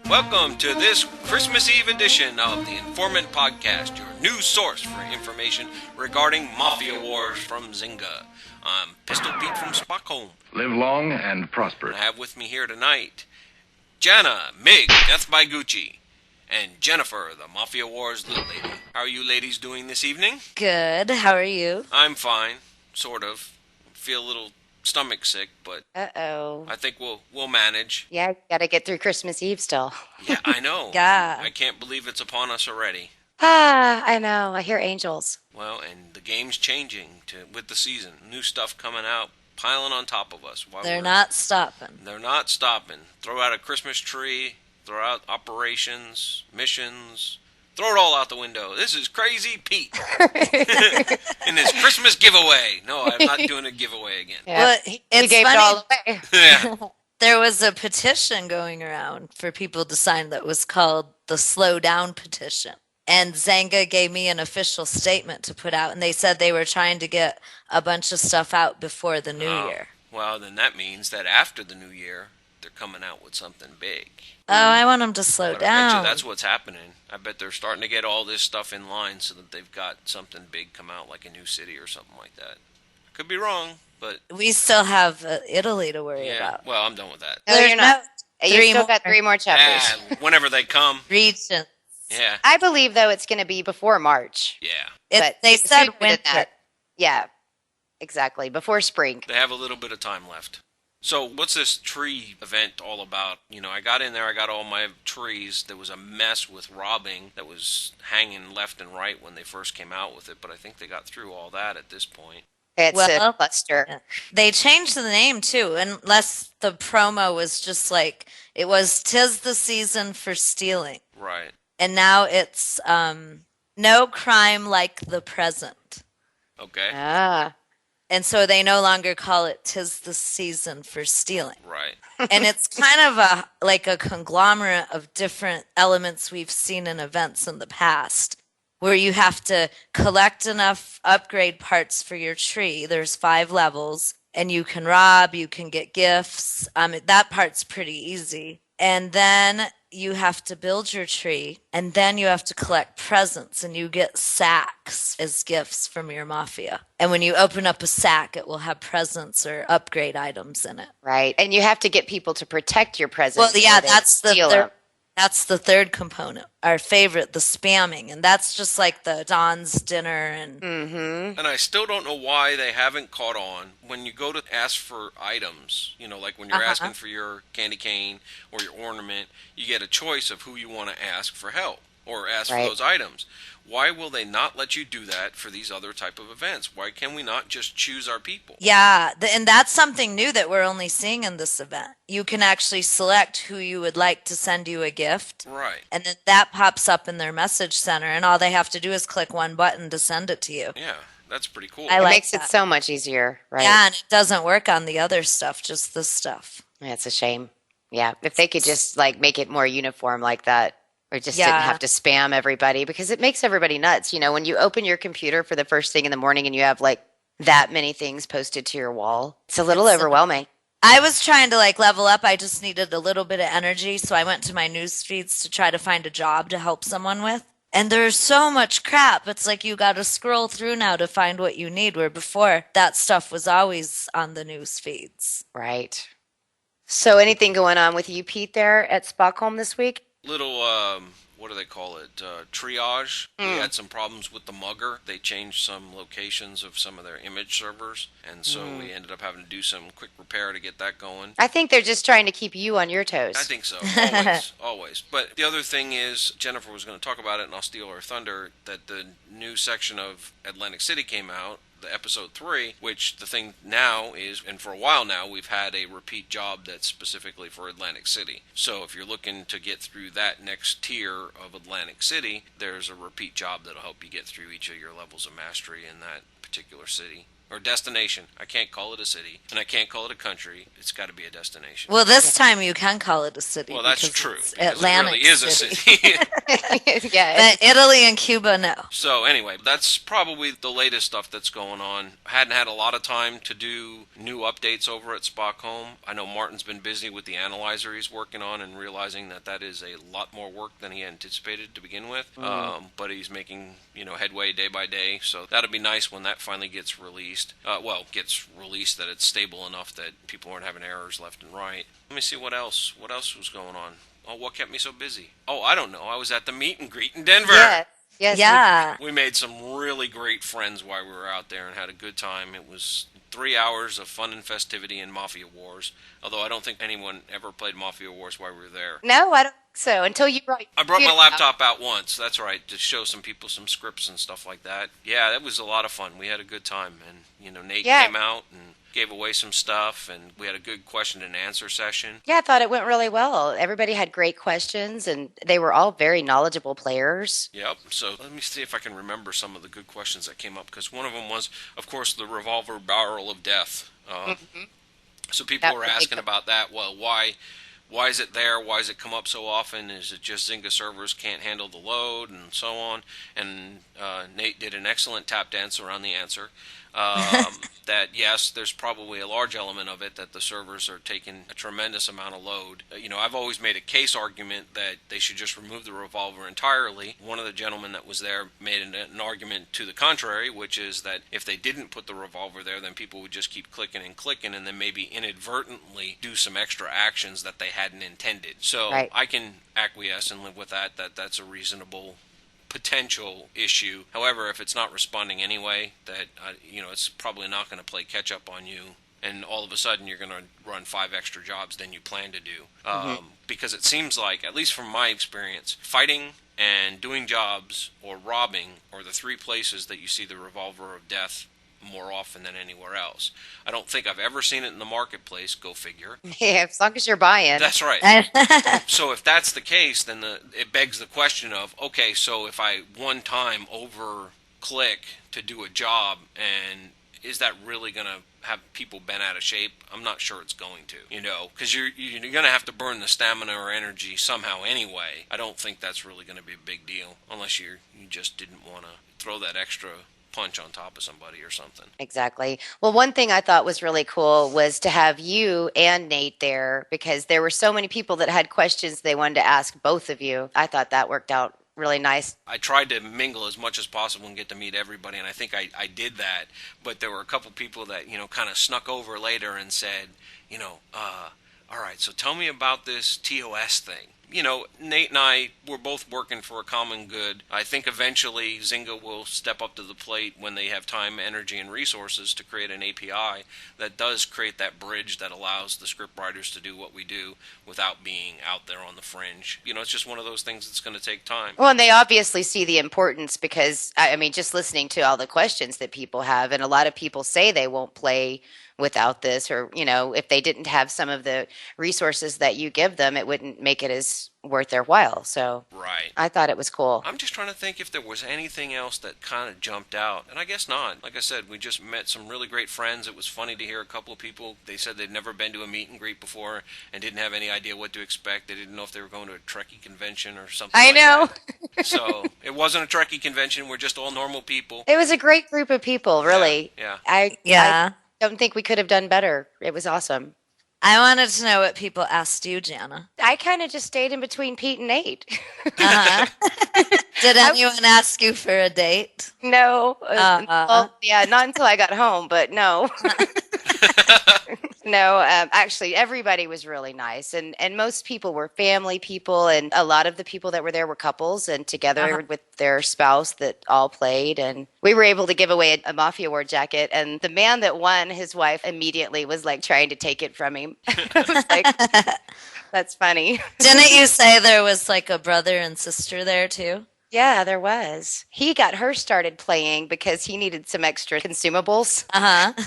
Welcome to this Christmas Eve edition of the Informant Podcast, your news source for information regarding Mafia wars from Zynga. I'm Pistol Pete from Stockholm. Live long and prosper. And I have with me here tonight Jana, Mig, Death by Gucci, and Jennifer, the Mafia Wars Little Lady. How are you ladies doing this evening? Good. How are you? I'm fine, sort of. Feel a little stomach sick, but Uh-oh. I think we'll manage. Yeah, gotta get through Christmas Eve still. Yeah, I know. Yeah. I can't believe it's upon us already. I know. I hear angels. Well, and the game's changing with the season. New stuff coming out, piling on top of us. They're not stopping. They're not stopping. Throw out a Christmas tree, throw out operations, missions, throw it all out the window. This is Crazy Pete. In his Christmas giveaway. No, I'm not doing a giveaway again. Yeah. Well, He it's gave funny. it all away. Yeah. There was a petition going around for people to sign that was called the Slow Down Petition. And Zynga gave me an official statement to put out, and they said they were trying to get a bunch of stuff out before the new year. Well, then that means that after the new year, they're coming out with something big. Oh, I want them to slow But I bet you down. that's what's happening. I bet they're starting to get all this stuff in line so that they've got something big come out, like a new city or something like that. I could be wrong, but We still have Italy to worry yeah. about. Well, I'm done with that. No, There's you're not. You three still got more. 3 more chapters. Whenever they come. Region. Yeah. I believe, though, it's going to be before March. Yeah. But They said sooner than winter. that. Yeah, exactly. Before spring. They have a little bit of time left. So what's this tree event all about? You know, I got in there, I got all my trees. There was a mess with robbing that was hanging left and right when they first came out with it, but I think they got through all that at this point. It's Well, a cluster. Yeah. They changed the name too, unless the promo was just like it was 'Tis the Season for Stealing. Right. And now it's No Crime Like the Present. Okay. Ah. And so they no longer call it 'Tis the Season for Stealing. Right. And it's kind of a conglomerate of different elements we've seen in events in the past, where you have to collect enough upgrade parts for your tree. There's 5 levels, and you can rob, you can get gifts. That part's pretty easy. And then you have to build your tree, and then you have to collect presents, and you get sacks as gifts from your mafia. And when you open up a sack, it will have presents or upgrade items in it. Right. And you have to get people to protect your presents. Well, yeah, or they that's the steal third. them. That's the third component. Our favorite, the spamming, and that's just like the Don's dinner and And I still don't know why they haven't caught on. When you go to ask for items, you know, like when you're asking for your candy cane or your ornament, you get a choice of who you want to ask for help or ask for Right. those items. Why will they not let you do that for these other type of events? Why can we not just choose our people? yeah, and that's something new that we're only seeing in this event. You can actually select who you would like to send you a gift, Right. and then that pops up in their message center, and all they have to do is click one button to send it to you. Yeah, that's pretty cool. I It like makes it that. so much easier, right? Yeah, and it doesn't work on the other stuff, just this stuff. Yeah, it's a shame. Yeah, if they could just like make it more uniform like that, or just didn't Yeah. have to spam everybody, because it makes everybody nuts. You know, when you open your computer for the first thing in the morning and you have like that many things posted to your wall, it's a little overwhelming. I was trying to like level up. I just needed a little bit of energy, so I went to my news feeds to try to find a job to help someone with. And there's so much crap. It's like you got to scroll through now to find what you need, where before that stuff was always on the news feeds. Right. So anything going on with you, Pete, there at Stockholm this week? Little, what do they call it? Triage. We had some problems with the mugger. They changed some locations of some of their image servers, and so we ended up having to do some quick repair to get that going. I think they're just trying to keep you on your toes. I think so. Always. Always. But the other thing is, Jennifer was going to talk about it, and I'll steal her thunder, that the new section of Atlantic City came out, the episode 3, which the thing now is, and for a while now, we've had a repeat job that's specifically for Atlantic City. So if you're looking to get through that next tier of Atlantic City, there's a repeat job that'll help you get through each of your levels of mastery in that particular city. or destination. I can't call it a city, and I can't call it a country. It's got to be a destination. Well, this time you can call it a city. Well, that's because true. It's Because Atlantic it really is City. a city. Yeah. But Italy and Cuba, no. So anyway, that's probably the latest stuff that's going on. I hadn't had a lot of time to do new updates over at Spockholm. I know Martin's been busy with the analyzer he's working on and realizing that that is a lot more work than he anticipated to begin with. But he's making headway day by day. So that'll be nice when that finally gets released. Gets released that it's stable enough that people aren't having errors left and right. Let me see what else. What else was going on? Oh, what kept me so busy? Oh, I don't know. I was at the meet and greet in Denver. Yes. Yes. Yeah. We made some really great friends while we were out there and had a good time. It was 3 hours of fun and festivity in Mafia Wars. Although I don't think anyone ever played Mafia Wars while we were there. No, I don't think so. Until you brought. I brought my laptop out once. That's right, to show some people some scripts and stuff like that. Yeah, that was a lot of fun. We had a good time, and Nate came out and gave away some stuff, and we had a good question and answer session. Yeah, I thought it went really well. Everybody had great questions, and they were all very knowledgeable players. Yep. So let me see if I can remember some of the good questions that came up, because one of them was, of course, the revolver barrel of death. So people were asking about that. Well, why is it there? Why does it come up so often? Is it just Zynga servers can't handle the load and so on? And Nate did an excellent tap dance around the answer. That yes, there's probably a large element of it that the servers are taking a tremendous amount of load. I've always made a case argument that they should just remove the revolver entirely. One of the gentlemen that was there made an argument to the contrary, which is that if they didn't put the revolver there, then people would just keep clicking and clicking, and then maybe inadvertently do some extra actions that they hadn't intended. So Right. I can acquiesce and live with that. That's a reasonable potential issue. However, if it's not responding anyway, that it's probably not going to play catch up on you, and all of a sudden you're going to run 5 extra jobs than you plan to do. Because it seems like, at least from my experience, fighting and doing jobs or robbing are the 3 places that you see the revolver of death more often than anywhere else. I don't think I've ever seen it in the marketplace. Go figure. Yeah, as long as you're buying. That's right. So if that's the case, then it begs the question of, okay, so if I one time over click to do a job, and is that really going to have people bent out of shape? I'm not sure it's going to, because you're going to have to burn the stamina or energy somehow anyway. I don't think that's really going to be a big deal, unless you just didn't want to throw that extra punch on top of somebody or something. Exactly. Well, one thing I thought was really cool was to have you and Nate there, because there were so many people that had questions they wanted to ask both of you. I thought that worked out really nice. I tried to mingle as much as possible and get to meet everybody, and I think I did that. But there were a couple people that, kind of snuck over later and said, all right, so tell me about this TOS thing. Nate and I were both working for a common good. I think eventually Zynga will step up to the plate when they have time, energy, and resources to create an API that does create that bridge that allows the script writers to do what we do without being out there on the fringe. It's just one of those things that's going to take time. Well, and they obviously see the importance, because, just listening to all the questions that people have, and a lot of people say they won't play without this, or, if they didn't have some of the resources that you give them, it wouldn't make it as worth their while. So right. I thought it was cool. I'm just trying to think if there was anything else that kind of jumped out, and I guess not. Like I said, we just met some really great friends. It was funny to hear a couple of people. They said they'd never been to a meet and greet before and didn't have any idea what to expect. They didn't know if they were going to a Trekkie convention or something. I know. That. So it wasn't a Trekkie convention. We're just all normal people. It was a great group of people, really. Yeah. I don't think we could have done better. It was awesome. I wanted to know what people asked you, Jana. I kind of just stayed in between Pete and Nate. Did anyone ask you for a date? No. Well, yeah, not until I got home, but no. No, actually, everybody was really nice. And most people were family people. And a lot of the people that were there were couples and together with their spouse that all played. And we were able to give away a Mafia War jacket. And the man that won, his wife immediately was like trying to take it from him. I was like, that's funny. Didn't you say there was like a brother and sister there too? Yeah, there was. He got her started playing because he needed some extra consumables.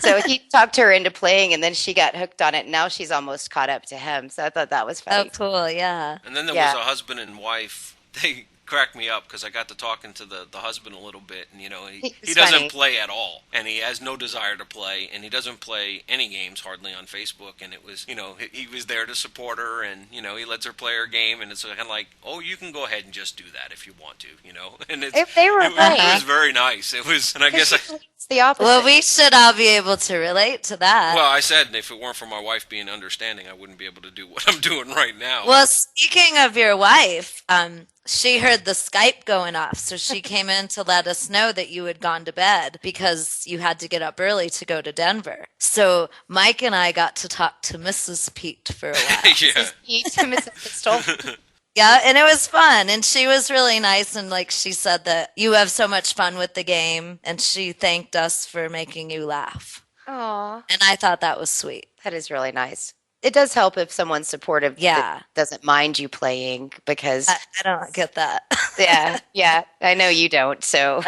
So he talked her into playing, and then she got hooked on it. And now she's almost caught up to him. So I thought that was funny. Oh, cool. Yeah. And then there was a husband and wife. They cracked me up because I got to talking to the husband a little bit, and he It's doesn't funny. play at all, and he has no desire to play, and he doesn't play any games hardly on Facebook, and it was he was there to support her, and he lets her play her game, and it's kind of like, oh, you can go ahead and just do that if you want to, and If they were it right. was very nice. It was, and I guess It's the opposite. Well, we should all be able to relate to that. well, I said if it weren't for my wife being understanding, I wouldn't be able to do what I'm doing right now. Well, speaking of your wife, she heard the Skype going off, so she came in to let us know that you had gone to bed because you had to get up early to go to Denver. So Mike and I got to talk to Mrs. Pete for a while. Yeah. Pete, Mrs. Pistol. Yeah, and it was fun, and she was really nice, and like she said that you have so much fun with the game, and she thanked us for making you laugh. Aw, And I thought that was sweet. that is really nice. It does help if someone's supportive Yeah. that doesn't mind you playing because, I don't get that. yeah, I know you don't. So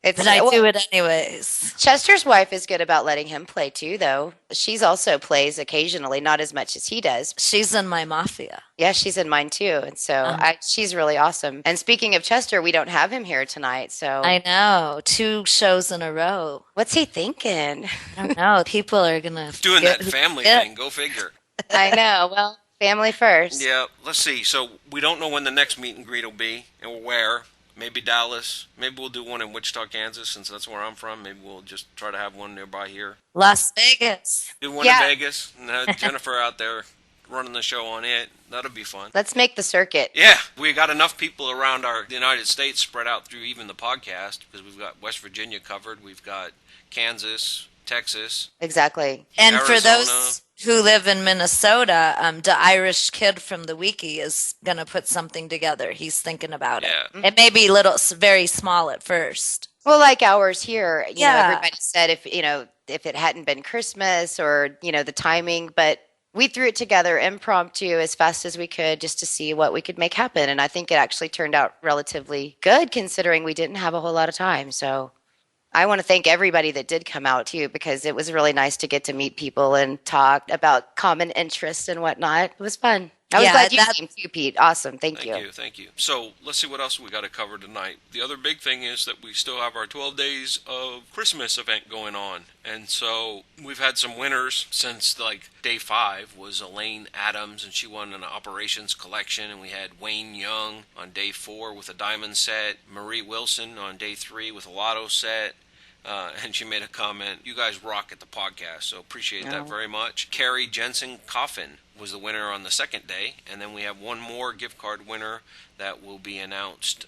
But I do it anyways. Chester's wife is good about letting him play too, though. She's also plays occasionally, not as much as he does. She's in my Mafia. Yeah, she's in mine too, and so she's really awesome. And speaking of Chester, we don't have him here tonight, so I know. 2 shows in a row. what's he thinking? I don't know. People are going to Doing that family thing, go figure. I know. Well, family first. Yeah, let's see. So we don't know when the next meet and greet will be and where. Maybe Dallas. Maybe we'll do one in Wichita, Kansas, since that's where I'm from. Maybe we'll just try to have one nearby here. Las Vegas. Do one Yeah. in Vegas and have Jennifer out there running the show on it. That'll be fun. Let's make the circuit. Yeah, we got enough people around the United States spread out through even the podcast because we've got West Virginia covered. We've got Kansas, Texas. Exactly. And for Arizona. those who live in Minnesota, the Irish kid from the wiki is going to put something together. He's thinking about it. Yeah. It may be very small at first. Well, like ours here, you know, Yeah. everybody said if it hadn't been Christmas or, the timing, but we threw it together impromptu as fast as we could just to see what we could make happen. And I think it actually turned out relatively good considering we didn't have a whole lot of time. So I want to thank everybody that did come out too, because it was really nice to get to meet people and talk about common interests and whatnot. It was fun. I was Yeah, glad you that- came too, Pete. Awesome. Thank you. Thank you. So let's see what else we got to cover tonight. The other big thing is that we still have our 12 days of Christmas event going on. And so we've had some winners since day 5 was Elaine Adams, and she won an operations collection. And we had Wayne Young on day 4 with a diamond set, Marie Wilson on day 3 with a lotto set. And she made a comment, "You guys rock at the podcast," so appreciate that very much. Carrie Jensen Coffin was the winner on the second day, and then we have one more gift card winner that will be announced,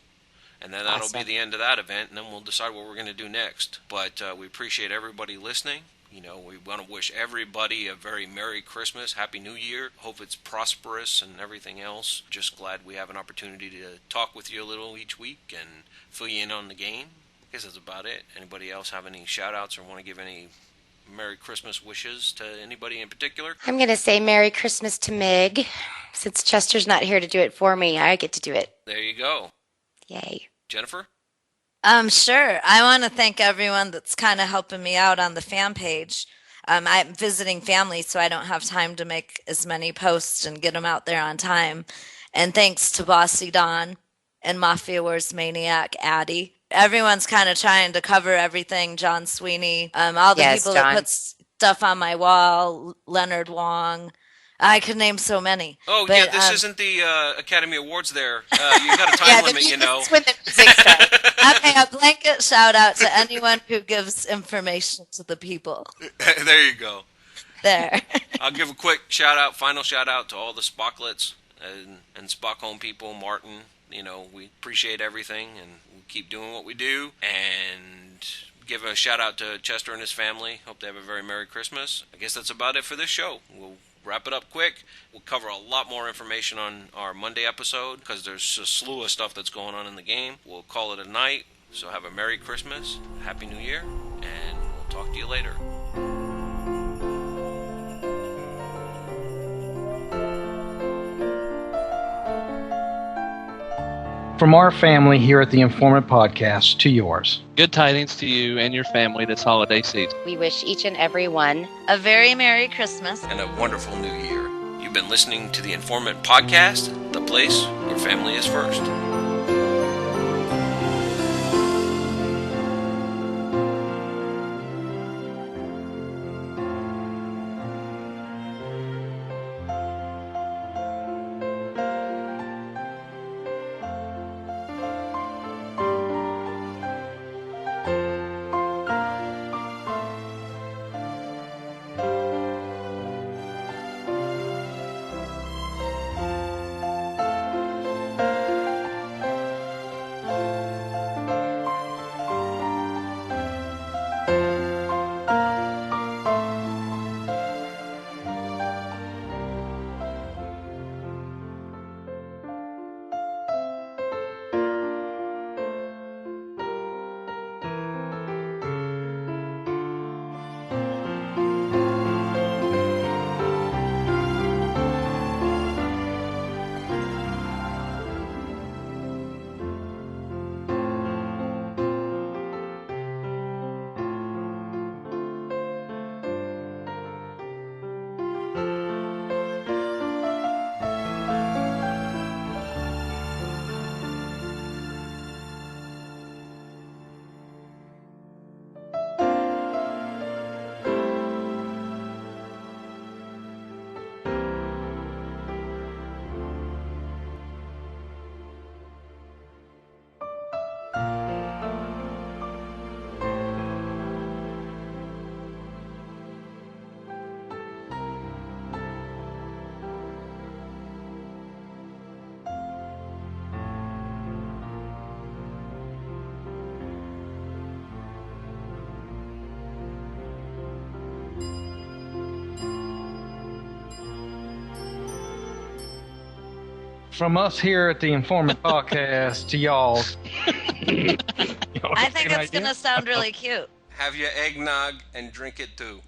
and then that'll be the end of that event, and then we'll decide what we're going to do next. But we appreciate everybody listening. We want to wish everybody a very Merry Christmas, Happy New Year. Hope it's prosperous and everything else. Just glad we have an opportunity to talk with you a little each week and fill you in on the game. I guess that's about it. Anybody else have any shout-outs or want to give any Merry Christmas wishes to anybody in particular? I'm going to say Merry Christmas to Meg. Since Chester's not here to do it for me, I get to do it. There you go. Yay. Jennifer? Sure. I want to thank everyone that's kind of helping me out on the fan page. I'm visiting family, so I don't have time to make as many posts and get them out there on time. And thanks to Bossy Don and Mafia Wars Maniac Addie. Everyone's kind of trying to cover everything. John Sweeney, all the Yes, people John. that put stuff on my wall, Leonard Wong. I could name so many. Oh, But, yeah, this isn't the Academy Awards there. You got a time Yeah, limit, that's when the music starts. Okay, a blanket shout out to anyone who gives information to the people. There you go. There. I'll give a quick final shout out to all the Spocklets and Spock Home people, Martin. We appreciate everything, and we'll keep doing what we do. And give a shout out to Chester and his family. Hope they have a very Merry Christmas. I guess that's about it for this show. We'll wrap it up quick. We'll cover a lot more information on our Monday episode because there's a slew of stuff that's going on in the game. We'll call it a night. So have a Merry Christmas, Happy New Year, and we'll talk to you later. From our family here at the Informant Podcast to yours. Good tidings to you and your family this holiday season. We wish each and every one A very Merry Christmas. And a wonderful New Year. You've been listening to the Informant Podcast, the place where family is first. From us here at the Informant Podcast to y'all. I think it's going to sound really cute. Have your eggnog and drink it too.